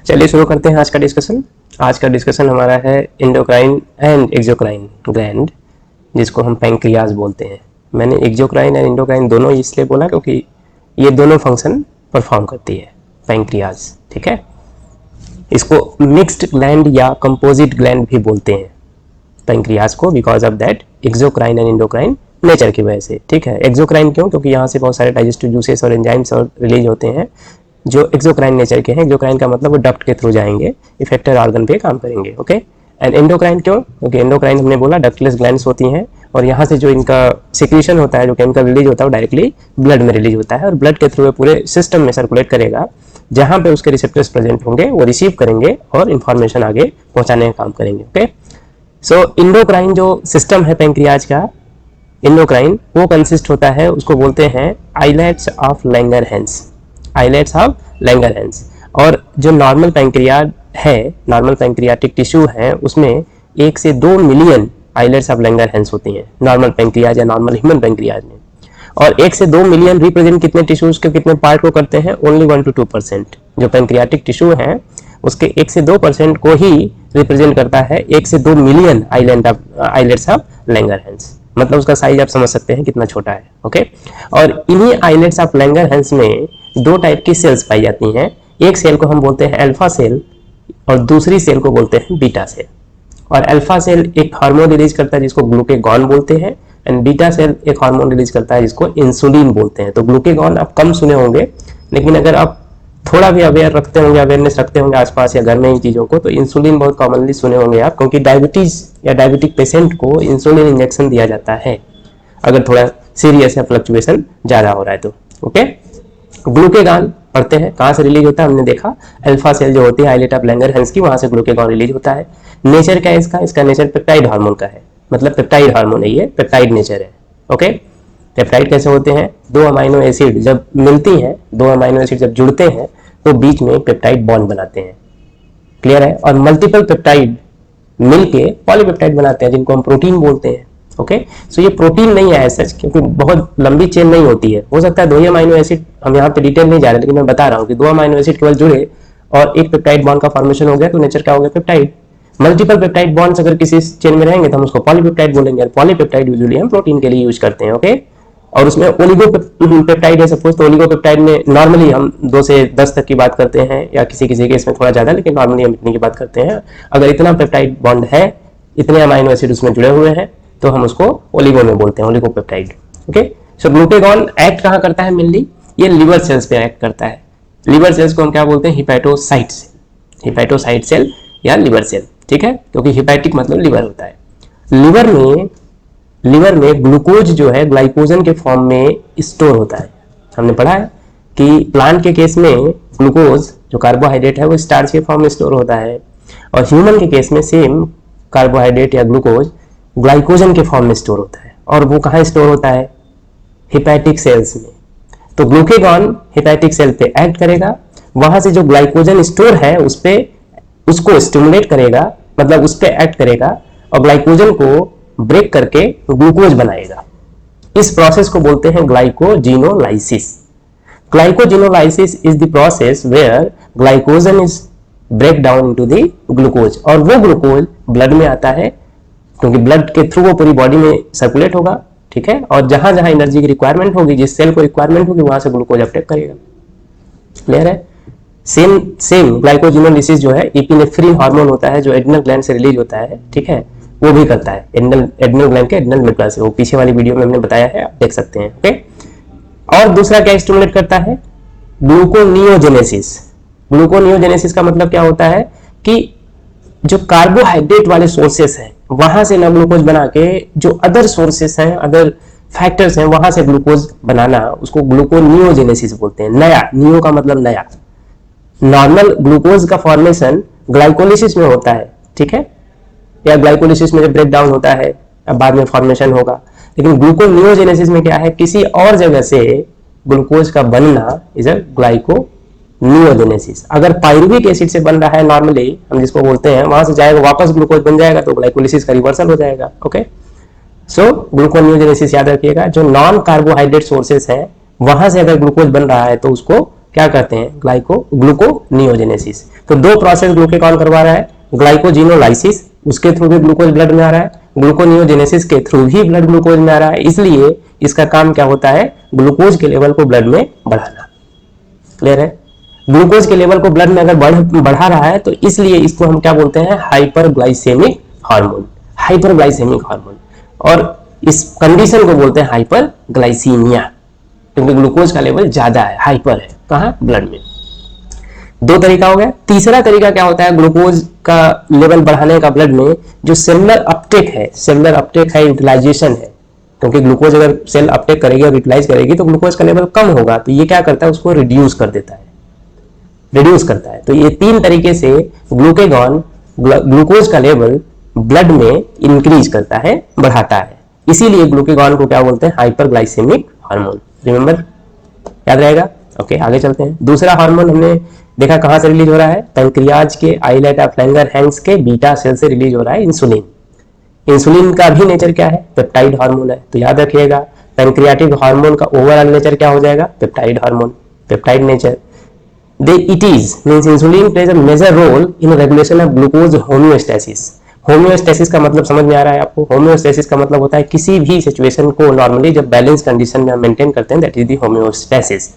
चलिए शुरू करते हैं आज का डिस्कशन। आज का डिस्कशन हमारा है एंडोक्राइन एंड एक्सोक्राइन ग्लैंड, जिसको हम पैंक्रियाज बोलते हैं। मैंने एक्सोक्राइन एंड एंडोक्राइन दोनों इसलिए बोला क्योंकि ये दोनों फंक्शन परफॉर्म करती है पैंक्रियाज, ठीक है। इसको मिक्स्ड ग्लैंड या कंपोजिट ग्लैंड भी बोलते हैं पैंक्रियाज को, because of that exocrine and endocrine nature की वजह से, ठीक है। एक्सोक्राइन क्यों? क्योंकि यहाँ से बहुत सारे डाइजेस्टिव जूसेस और एंजाइम्स और रिलीज होते हैं जो एक्सोक्राइन नेचर के हैं। एक्सोक्राइन का मतलब वो डक्ट के थ्रू जाएंगे, इफेक्टर ऑर्गन पे काम करेंगे, ओके। एंड एंडोक्राइन क्यों? क्योंकि एंडोक्राइन हमने बोला डक्टलेस ग्लैंड्स होती हैं और यहाँ से जो इनका सिक्रीशन होता है, जो केमिकल रिलीज होता है, वो डायरेक्टली ब्लड में रिलीज होता है और ब्लड के थ्रू पूरे सिस्टम में सर्कुलेट करेगा। जहाँ पे उसके रिसेप्टर्स प्रेजेंट होंगे वो रिसीव करेंगे और इन्फॉर्मेशन आगे पहुँचाने का काम करेंगे, ओके। सो एंडोक्राइन जो सिस्टम है पैंक्रियाज का, एंडोक्राइन वो कंसिस्ट होता है, उसको बोलते हैं islets of Langerhans, islets of Langerhans. और जो नॉर्मल पैंक्रियाज है, नॉर्मल पैंक्रियाटिक टिश्यू है, उसमें 1 से 2 मिलियन आइलेट्स ऑफ लैंगरहैंस होती हैं नॉर्मल पैंक्रियाज या नॉर्मल ह्यूमन पैंक्रियाज में। और 1 से 2 मिलियन रिप्रेजेंट कितने टिश्यूज के कितने पार्ट को करते हैं? Only 1 to 2%। जो पैंक्रियाटिक टिश्यू है उसके 1 से 2% को ही रिप्रेजेंट करता है 1 से 2 मिलियन आइलेट्स ऑफ लैंगरहैंस। मतलब उसका साइज आप समझ सकते हैं कितना छोटा है, ओके। और इन्हीं आइलेट्स ऑफ लैंगरहैंस में 2 टाइप की सेल्स पाई जाती हैं। एक सेल को हम बोलते हैं अल्फा सेल और दूसरी सेल को बोलते हैं बीटा सेल। और अल्फा सेल एक हार्मोन रिलीज करता है जिसको ग्लूकेगॉन बोलते हैं, एंड बीटा सेल एक हार्मोन रिलीज करता है जिसको इंसुलिन बोलते हैं। तो ग्लूकेगॉन आप कम सुने होंगे, लेकिन अगर आप थोड़ा भी अवेयरनेस रखते होंगे आसपास या घर में इन चीज़ों को, तो इंसुलिन बहुत कॉमनली सुने होंगे आप, क्योंकि डायबिटीज या डायबिटिक पेशेंट को इंसुलिन इंजेक्शन दिया जाता है अगर थोड़ा सीरियस या फ्लक्चुएशन ज़्यादा हो रहा है तो, ओके। ग्लूकेगॉन पढ़ते हैं कहाँ से रिलीज होता है, हमने देखा अल्फा सेल जो होती है आइलेट ऑफ लैंगरहैंस की, वहाँ से ग्लूकेगॉन रिलीज होता है। नेचर क्या है इसका नेचर पेप्टाइड हार्मोन का है, मतलब पेप्टाइड हार्मोन है, ये पेप्टाइड नेचर है, ओके। पेप्टाइड कैसे होते हैं? 2 अमाइनो एसिड जब मिलती हैं, 2 अमाइनो एसिड जब जुड़ते हैं तो बीच में पेप्टाइड बॉन्ड बनाते हैं, क्लियर है। और मल्टीपल पेप्टाइड मिलके पॉलीपेप्टाइड बनाते हैं जिनको हम प्रोटीन बोलते हैं, ओके। सो ये प्रोटीन नहीं है सच, क्योंकि बहुत लंबी चेन नहीं होती है। हो सकता है 2 ही अमाइनो एसिड, हम यहाँ पे डिटेल नहीं जा रहे, लेकिन मैं बता रहा हूँ कि 2 अमाइनो एसिड केवल जुड़े और एक पेप्टाइड बॉन्ड का फॉर्मेशन हो गया तो नेचर क्या हो गया? पेप्टाइड। मल्टीपल पेप्टाइड बॉन्ड्स अगर किसी चेन में रहेंगे तो हम उसको पॉलीपेप्टाइड बोलेंगे। पॉलीपेप्टाइड यूजुअली हम प्रोटीन के लिए यूज करते हैं, ओके। और उसमें ओलिगोपेप्टाइड है सपोज, तो ओलिगोपेप्टाइड में नॉर्मली हम 2 से 10 तक की बात करते हैं, या किसी किसी केस में थोड़ा ज्यादा, लेकिन नॉर्मली हम इतनी की बात करते हैं। अगर इतना पेप्टाइड बॉन्ड है, इतने अमाइनो एसिड उसमें जुड़े हुए हैं, तो हम उसको ओलिगो में बोलते हैं, ओलिगोपेप्टाइड, ओके। सो ग्लूकेगॉन एक्ट कहाँ करता है? मेनली ये लिवर सेल्स पे एक्ट करता है। लिवर सेल्स को हम क्या बोलते हैं? हिपैटोसाइट सेल, हिपैटोसाइट सेल या लिवर सेल, ठीक है, क्योंकि हिपैटिक मतलब लिवर होता है। लिवर में ग्लूकोज जो है ग्लाइकोजन के फॉर्म में स्टोर होता है। हमने पढ़ा है कि प्लांट के केस में ग्लूकोज जो कार्बोहाइड्रेट है वो स्टार्च के फॉर्म में स्टोर होता है, और ह्यूमन के केस में सेम कार्बोहाइड्रेट या ग्लूकोज ग्लाइकोजन के फॉर्म में स्टोर होता है। और वो कहाँ स्टोर होता है? हिपैटिक सेल्स में। तो ग्लूकेगॉन हिपैटिक सेल पे एक्ट करेगा, वहां से जो ग्लाइकोजन स्टोर है उसको स्टिमुलेट करेगा, मतलब उस पर एक्ट करेगा और ग्लाइकोजन को ब्रेक करके ग्लूकोज बनाएगा। इस प्रोसेस को बोलते हैं glycogenolysis. Glycogenolysis is the process where glycogen is break down into the glucose, और वो ग्लूकोज ब्लड में आता है, क्योंकि ब्लड के थ्रू वो पूरी बॉडी में सर्कुलेट होगा, ठीक है। और जहां जहां एनर्जी की रिक्वायरमेंट होगी, जिस सेल को रिक्वायरमेंट होगी, वहां से ग्लूकोज अपटेक करेगा, क्लियर है। सेम ग्लाइकोजिनोलाइसिस जो है एपिनेफ्रिन हार्मोन होता है जो एड्रिनल ग्लैंड से रिलीज होता है, ठीक है, वो भी करता है। एड्रिनल ग्लैंड के एड्रिनल मेडुला से, वो पीछे वाली वीडियो में हमने बताया है, आप देख सकते हैं, ओके। और दूसरा क्या स्टिमुलेट करता है? ग्लूकोनियोजेनेसिस। ग्लूकोनियोजेनेसिस का मतलब क्या होता है कि जो कार्बोहाइड्रेट वाले सोर्सेस हैं वहां से ना ग्लूकोज बना के जो अदर सोर्सेस हैं, अदर फैक्टर्स हैं, वहां से ग्लूकोज बनाना, उसको ग्लूकोनियोजेनेसिस बोलते हैं। नया, नियो का मतलब नया। नॉर्मल ग्लूकोज का फॉर्मेशन ग्लाइकोलिसिस में होता है, ठीक है, या ग्लाइकोलिसिस में ब्रेक डाउन होता है, अब बाद में फॉर्मेशन होगा। लेकिन ग्लूकोनियोजेनेसिस में क्या है? किसी और जगह से ग्लूकोज का बनना इज अ ग्लाइकोनियोजेनेसिस। अगर पाइरुविक एसिड से बन रहा है नॉर्मली, हम जिसको बोलते हैं, वहां से जाएगा वापस ग्लूकोज बन जाएगा तो ग्लाइकोलिसिस का रिवर्सल हो जाएगा, ओके। सो ग्लूकोनियोजेनेसिस याद रखिएगा, जो नॉन कार्बोहाइड्रेट सोर्सेस हैं वहां से अगर ग्लूकोज बन रहा है तो उसको क्या कहते हैं, ग्लूकोनियोजेनेसिस। तो दो प्रोसेस ग्लूकेगॉन करवा रहा है, ग्लाइकोजिनोलाइसिस उसके थ्रू भी ग्लूकोज ब्लड में आ रहा है, ग्लूकोनियोजेनेसिस के थ्रू भी ब्लड ग्लूकोज में आ रहा है। इसलिए इसका काम क्या होता है, ग्लूकोज के लेवल को ब्लड में बढ़ाना। क्लियर है? ग्लूकोज के लेवल को ब्लड में अगर बढ़ा रहा है तो इसलिए इसको हम क्या बोलते हैं, हाइपरग्लाइसेमिक हार्मोन, हाइपरग्लाइसेमिक हार्मोन। और इस कंडीशन को बोलते हैं हाइपरग्लाइसीमिया, क्योंकि ग्लूकोज का लेवल ज्यादा है, हाइपर है, कहां, ब्लड में। दो तरीका हो गया। तीसरा तरीका क्या होता है ग्लूकोज का लेवल बढ़ाने का ब्लड में, जो सेलुलर अपटेक है, सेलुलर अपटेक है, यूटिलाइजेशन है, क्योंकि ग्लूकोज अगर सेल अपटेक करेगी और यूटिलाइज करेगी तो ग्लूकोज का लेवल कम होगा, तो ये क्या करता है, उसको रिड्यूस कर देता है, रिड्यूस करता है। तो ये तीन तरीके से ग्लूकेगॉन ग्लूकोज का लेवल ब्लड में इंक्रीज करता है, बढ़ाता है। इसीलिए ग्लूकेगॉन को क्या बोलते हैं, हाइपरग्लाइसेमिक हार्मोन। रिमेंबर, याद रहेगा। ओके, आगे चलते हैं। दूसरा हार्मोन हमने देखा कहां से रिलीज हो रहा है, पैंक्रियाज के आइलेट ऑफ लैंगरहैंस के बीटा सेल से रिलीज हो रहा है, इंसुलिन। इंसुलिन का भी नेचर क्या है, पेप्टाइड हार्मोन है। तो याद रखिएगा, पैंक्रियाटिक हार्मोन का ओवरऑल नेचर क्या हो जाएगा, peptide hormone, peptide nature. It is means insulin plays a major role in regulation of glucose homeostasis। Homeostasis का मतलब समझ में आ रहा है आपको। होम्योस्टेसिस का मतलब होता है किसी भी सिचुएशन को नॉर्मली जब बैलेंस कंडीशन में हम मेंटेन करते हैं, that is the homeostasis.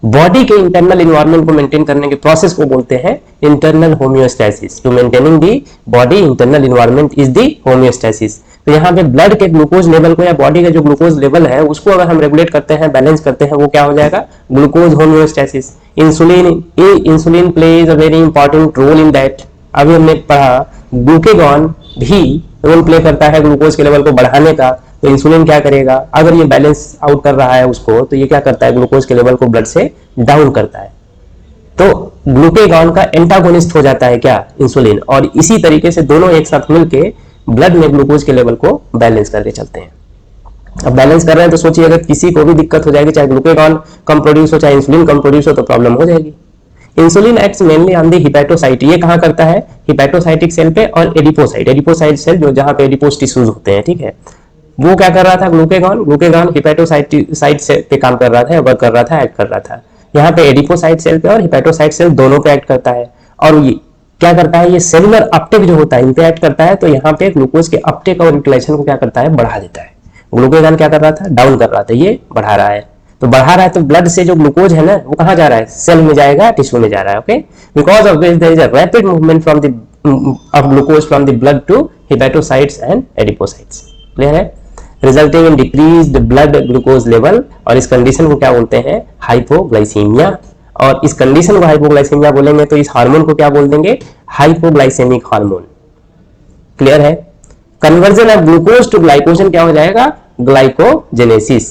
Body के इंटरनल इन्वायरमेंट को मेंटेन करने के प्रोसेस को बोलते हैं internal homeostasis. To maintaining the body internal environment is the homeostasis. तो यहाँ पे ब्लड के ग्लूकोज लेवल को या बॉडी का जो ग्लूकोज लेवल है उसको अगर हम रेगुलेट करते हैं, बैलेंस करते हैं, वो क्या हो जाएगा, glucose homeostasis. Insulin plays a very important role in that. अभी हमने पढ़ा ग्लूकेगॉन भी रोल प्ले करता है ग्लूकोज के लेवल को बढ़ाने का। तो इंसुलिन क्या करेगा, अगर ये बैलेंस आउट कर रहा है उसको, तो ये क्या करता है, ग्लूकोज के लेवल को ब्लड से डाउन करता है। तो ग्लूकेगॉन का एंटागोनिस्ट हो जाता है क्या, इंसुलिन। और इसी तरीके से दोनों एक साथ मिलके ब्लड में ग्लूकोज के लेवल को बैलेंस करके चलते हैं। अब बैलेंस कर रहे हैं तो सोचिए अगर किसी को भी दिक्कत हो जाएगी, चाहे ग्लूकेगॉन कम प्रोड्यूस हो चाहे इंसुलिन कम प्रोड्यूस हो, तो प्रॉब्लम हो जाएगी। Insulin acts mainly on the hepatocyte. ये कहां करता है, हिपैटोसाइटिक सेल पे और एडिपोसाइट। एडिपोसाइट सेल जो जहां पे एडिपोस टिश्यूज होते हैं, ठीक है। वो क्या कर रहा था, ग्लूकेगॉन हिपैटोसाइट सेल पे काम कर रहा था, वर्क कर रहा था, एक्ट कर रहा था। यहाँ पे एडिपोसाइट सेल पे और हिपैटोसाइट सेल दोनों पे एक्ट करता है। और ये क्या करता है, ये सेलुलर अपटेक जो होता है इन पे एक्ट करता है। तो यहाँ पे ग्लूकोज के अपटेक और यूटिलाइजेशन को क्या करता है, बढ़ा देता है। ग्लूकेगॉन क्या कर रहा था, डाउन कर रहा था, ये बढ़ा रहा है। तो बढ़ा रहा है तो ब्लड से जो ग्लूकोज है ना, वो कहां जा रहा है, सेल में जाएगा, टिश्यू में जा रहा है। Okay, because of this there is a rapid movement from the of glucose from the blood to hepatocytes and adipocytes. Clear है, resulting in decreased blood glucose level. और इस कंडीशन को क्या बोलते हैं, हाइपोग्लाइसीमिया। और इस कंडीशन को हाइपोग्लाइसीमिया बोलेंगे तो इस हार्मोन को क्या बोल देंगे, हाइपोग्लाइसेमिक हार्मोन। क्लियर है। Conversion of glucose to glycogen क्या हो जाएगा, ग्लाइकोजेनेसिस।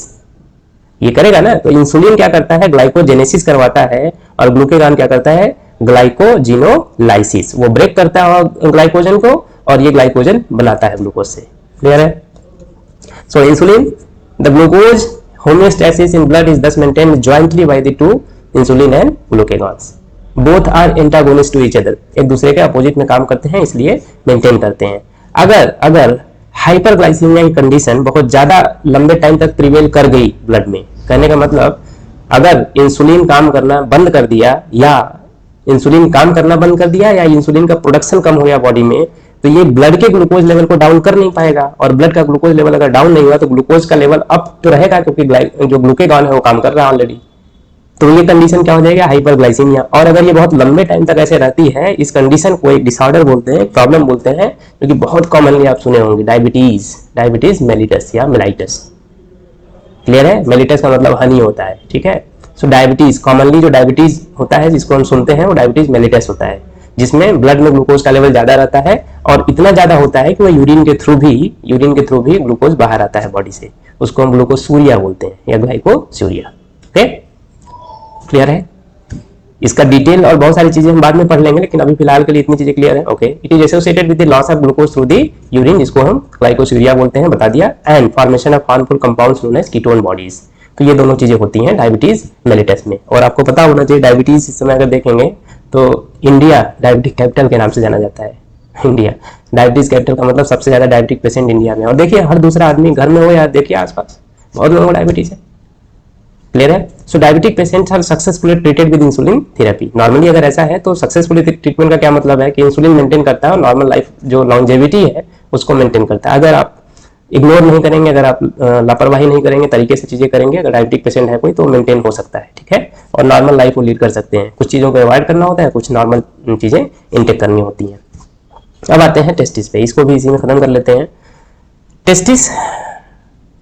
ये करेगा ना, तो इंसुलिन क्या करता है, ग्लाइकोजेनेसिस करवाता है, और ग्लूकेगॉन क्या करता है, ग्लाइकोजिनोलाइसिस। वो ब्रेक करता है ग्लाइकोजन को और ये ग्लाइकोजन बनाता है ग्लूकोज से। क्लियर है। So insulin, the glucose homeostasis in blood is thus maintained jointly by the two insulin and glucagons. Both are antagonist to each other. एक दूसरे के अपोजिट में काम करते हैं, इसलिए मेंटेन करते हैं। अगर हाइपरग्लाइसीमिया की कंडीशन बहुत ज्यादा लंबे टाइम तक प्रिवेल कर गई ब्लड में, कहने का मतलब अगर इंसुलिन काम करना बंद कर दिया या इंसुलिन या इंसुलिन का प्रोडक्शन कम हो गया बॉडी में, तो ये ब्लड के ग्लूकोज लेवल को डाउन कर नहीं पाएगा। और ब्लड का ग्लूकोज लेवल अगर डाउन नहीं हुआ तो ग्लूकोज का लेवल अप तो रहेगा, क्योंकि जो ग्लूकेगॉन है वो काम कर रहा है ऑलरेडी। तो ये कंडीशन क्या हो जाएगा, हाइपरग्लाइसीमिया। और अगर ये बहुत लंबे टाइम तक ऐसे रहती है, इस कंडीशन को एक डिसऑर्डर बोलते हैं, प्रॉब्लम बोलते हैं, जो कि बहुत कॉमनली आप सुने होंगे, डायबिटीज मेलिटस या मेलाइटस। क्लियर है, मेलिटस का मतलब हनी होता है, ठीक है। सो डायबिटीज, कॉमनली जो डायबिटीज होता है जिसको हम सुनते हैं वो डायबिटीज मेलिटस होता है, जिसमें ब्लड में ग्लूकोज का लेवल ज्यादा रहता है और इतना ज्यादा होता है कि वो यूरिन के थ्रू भी ग्लूकोज बाहर आता है बॉडी से। उसको हम ग्लूकोसूरिया बोलते हैं या ग्लाइकोसूरिया। ओके, क्लियर है। इसका डिटेल और बहुत सारी चीजें हम बाद में पढ़ लेंगे, लेकिन अभी फिलहाल के लिए इतनी चीजें क्लियर है। Okay, it is associated with the loss of glucose through the urine, जिसको हम ग्लाइकोसूरिया बोलते हैं, बता दिया। And formation of harmful compounds known as ketone bodies. तो ये दोनों चीजें होती हैं डायबिटीज मेलिटस में। और आपको पता होना चाहिए डायबिटीज इस समय अगर देखेंगे तो इंडिया डायबिटिक कैपिटल के नाम से जाना जाता है। इंडिया। डायबिटीज कैपिटल का मतलब सबसे ज्यादा डायबिटिक पेशेंट इंडिया में। और देखिए हर दूसरा आदमी घर में हो या देखिए आसपास बहुत लोगों को डायबिटीज है। क्लियर है? So diabetic patients are successfully treated with insulin therapy. Normally अगर ऐसा है तो सक्सेसफुली ट्रीटमेंट का क्या मतलब है कि इंसुलिन मेंटेन करता है और नॉर्मल लाइफ जो लॉन्जेविटी है उसको मेंटेन करता है। अगर आप इग्नोर नहीं करेंगे, अगर आप लापरवाही नहीं करेंगे, तरीके से चीजें करेंगे, अगर डायबिटिक पेशेंट है कोई तो मेंटेन हो सकता है, ठीक है, और नॉर्मल लाइफ को लीड कर सकते हैं। कुछ चीजों को अवॉइड करना होता है, कुछ नॉर्मल चीजें इनटेक करनी होती हैं। अब आते हैं टेस्टिस पे, इसको भी इसी में खत्म कर लेते हैं। टेस्टिस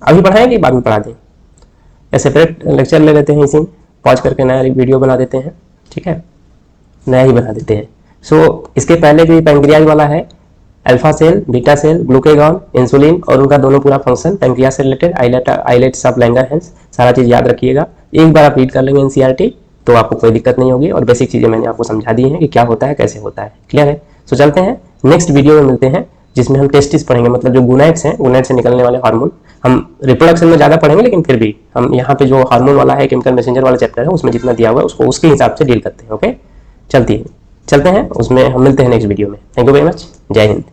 अभी पढ़ाएंगे बाद में पढ़ा दें, या सेपरेट लेक्चर ले लेते हैं, इसी पॉज करके नया वीडियो बना देते हैं, ठीक है, नया ही बना देते हैं। सो इसके पहले भी पैंक्रियाज वाला है, alpha cell, beta cell, glucagon, insulin और उनका दोनों पूरा फंक्शन पैंक्रियाज से रिलेटेड, आइलेट्स ऑफ लैंगरहैंस, सारा चीज याद रखिएगा। एक बार आप रीड कर लेंगे एनसीईआरटी तो आपको कोई दिक्कत नहीं होगी, और बेसिक चीजें मैंने आपको समझा दी हैं कि क्या होता है, कैसे होता है। क्लियर है? सो चलते हैं नेक्स्ट वीडियो में मिलते हैं, जिसमें हम टेस्टिस पढ़ेंगे, मतलब जो गुनाइड्स हैं, गुनाइड से निकलने वाले हार्मोन। हम रिप्रोडक्शन में ज्यादा पढ़ेंगे, लेकिन फिर भी हम यहाँ पे जो हार्मोन वाला है, केमिकल मैसेंजर वाला चैप्टर है, उसमें जितना दिया हुआ है उसको उसके हिसाब से डील करते हैं। ओके, चलते हैं उसमें हम मिलते हैं नेक्स्ट वीडियो में। थैंक यू वेरी मच, जय हिंद।